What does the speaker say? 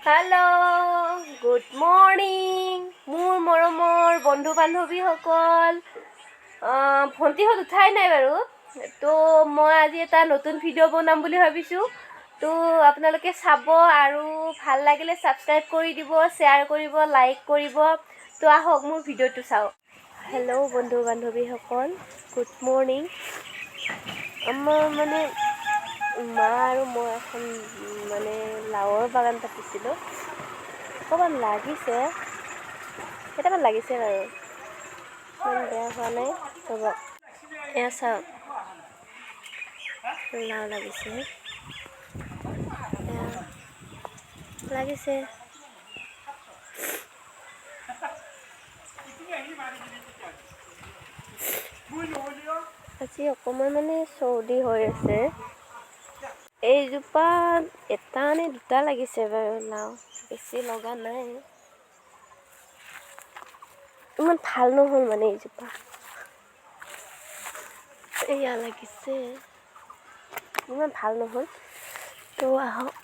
hello good morning मोर मरমৰ বন্ধু বান্ধৱীসকল ভণ্টিহঁত উঠাই নাই বাৰু তো মই আজি এটা নতুন ভিডিঅ' বনাম বুলি ভাবিছোঁ তো আপোনালোকে চাব আৰু ভাল লাগিলে সাবস্ক্ৰাইব কৰি দিব শ্বেয়াৰ কৰিব লাইক কৰিব তো আহক মোৰ ভিডিঅ'টো চাওক হেল্ল' বন্ধু বান্ধৱীসকল গুড মৰ্নিং আমাৰ মানে মা আৰু মই এখন মানে লাওৰ বাগান পাতিছিলোঁ অকণমান লাগিছে কেইটামান লাগিছে বাৰু ইমান বেয়া হোৱা নাই ৰ'ব এয়া চাওক লাও লাগিছে এয়া লাগিছে আজি অকণমান মানে চৰ্দি হৈ আছে এইজোপা এটা নে দুটা লাগিছে বাৰু লাও বেছি লগা নাই ইমান ভাল নহ'ল মানে এইজোপা এয়া লাগিছে ইমান ভাল নহ'ল তো আহক